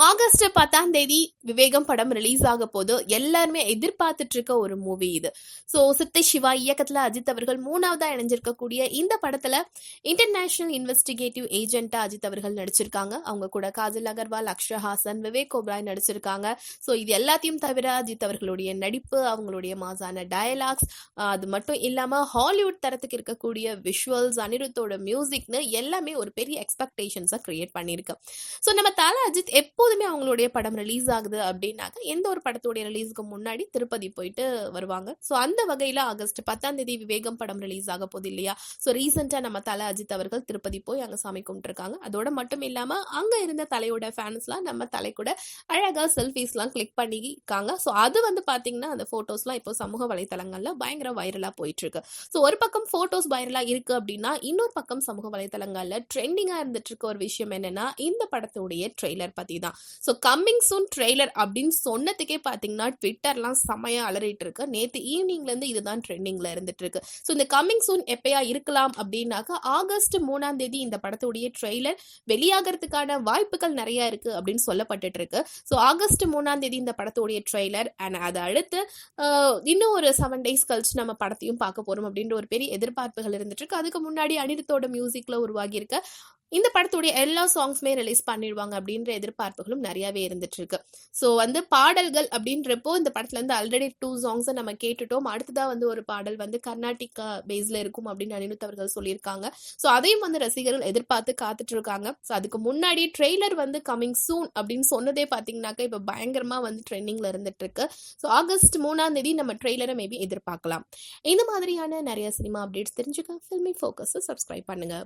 August 10ஆம் தேதி விவேகம் படம் ரிலீஸ் ஆக போது எல்லாருமே எதிர்பார்த்துட்டு இருக்க ஒரு மூவி இது. சித்தை சிவா இயக்கத்துல அஜித் அவர்கள் 3வதா இணைஞ்சிருக்கக்கூடிய இந்த படத்துல இன்டர்நேஷனல் இன்வெஸ்டிகேட்டிவ் ஏஜென்ட்டா அஜித் அவர்கள் நடிச்சிருக்காங்க. அவங்க கூட காஜல் அகர்வால், அக்ஷயா ஹாசன், விவேக் ஓபராய் நடிச்சிருக்காங்க. இது எல்லாத்தையும் தவிர அஜித் அவர்களுடைய நடிப்பு, அவங்களுடைய மாசான டயலாக்ஸ், அது மட்டும் இல்லாம ஹாலிவுட் தரத்துக்கு இருக்கக்கூடிய விஷுவல்ஸ், அனிருத்தோட மியூசிக்னு எல்லாமே ஒரு பெரிய எக்ஸ்பெக்டேஷன்ஸை கிரியேட் பண்ணியிருக்கு. நம்ம தல அஜித் எப்போதுமே அவங்களுடைய படம் ரிலீஸ் ஆகுது அப்படின்னாக்க எந்த ஒரு படத்துடைய ரிலீஸ்க்கு முன்னாடி திருப்பதி போயிட்டு வருவாங்க. அந்த வகையில ஆகஸ்ட் 10ஆம் தேதி விவேகம் படம் ரிலீஸ் ஆக போகுது இல்லையா. ரீசெண்டா நம்ம தல அஜித் அவர்கள் திருப்பதி போய் அங்க சாமி கும்பிட்டுருக்காங்க. அதோட மட்டும் இல்லாம அங்க இருந்த தலையோட ஃபேன்ஸ்லாம் நம்ம தலை கூட அழகா செல்ஃபீஸ்லாம் கிளிக் பண்ணிக்காங்க. அது பாத்தீங்கன்னா அந்த போட்டோஸ்லாம் இப்போ சமூக வலைதளங்கள்ல பயங்கர வைரலா போயிட்டு இருக்கு. ஒரு பக்கம் போட்டோஸ் வைரலா இருக்கு அப்படின்னா, இன்னொரு பக்கம் சமூக வலைதளங்கள்ல ட்ரெண்டிங்கா இருந்துட்டு இருக்க ஒரு விஷயம் என்னன்னா, இந்த படத்துடைய ட்ரெய்லர் பத்தி தான். கம்மிங் சூன் ட்ரெய்லர் அப்படின்னு சொன்னதுக்கே பாத்தீங்கன்னா ட்விட்டர்லாம் செமையா அலறிட்டு இருக்கு. நேத்து ஈவினிங்ல இருந்து இதுதான் ட்ரெண்டிங்ல இருந்துட்டு இருக்கு. இந்த கம்மிங் சூன் எப்பயா இருக்கலாம் அப்படின்னாக்கா ஆகஸ்ட் 3ஆம் தேதி இந்த படத்துடைய ட்ரெய்லர் வெளியாகிறதுக்கான வாய்ப்புகள் நிறைய இருக்கு அப்படின்னு சொல்லப்பட்டுட்டு இருக்கு. ஆகஸ்ட் 3ஆம் தேதி இந்த படத்துடைய ட்ரெய்லர் அண்ட் அதை அடுத்து இன்னும் ஒரு 7 days கழிச்சு நம்ம படத்தையும் பார்க்க போறோம் அப்படின்ற ஒரு பெரிய எதிர்பார்ப்புகள் இருந்துட்டு இருக்கு. அதுக்கு முன்னாடி அனிருத்தோட மியூசிக்ல உருவாகி இருக்க இந்த படத்துடைய எல்லா சாங்ஸுமே ரிலீஸ் பண்ணிடுவாங்க அப்படின்ற எதிர்பார்ப்புகளும் நிறையவே இருந்துட்டு இருக்கு. பாடல்கள் அப்படின்றப்போ இந்த படத்துல இருந்து ஆல்ரெடி 2 சாங்ஸை நம்ம கேட்டுட்டோம். அடுத்ததா ஒரு பாடல் கர்நாடிகா பேஸ்ல இருக்கும் அப்படின்னு அனிருத் அவர்கள் சொல்லியிருக்காங்க. அதையும் ரசிகர்கள் எதிர்பார்த்து காத்துட்டு இருக்காங்க. அதுக்கு முன்னாடி ட்ரெய்லர் கமிங் சூன் அப்படின்னு சொன்னதே பாத்தீங்கன்னாக்கா இப்ப பயங்கரமா ட்ரெண்டிங்ல இருந்துட்டு இருக்கு. ஆகஸ்ட் 3ஆம் தேதி நம்ம ட்ரெய்லரை மேபி எதிர்பார்க்கலாம். இந்த மாதிரியான நிறைய சினிமா அப்டேட்ஸ் தெரிஞ்சுக்க ஃபில்மி ஃபோக்கஸ் சப்ஸ்கிரைப் பண்ணுங்க.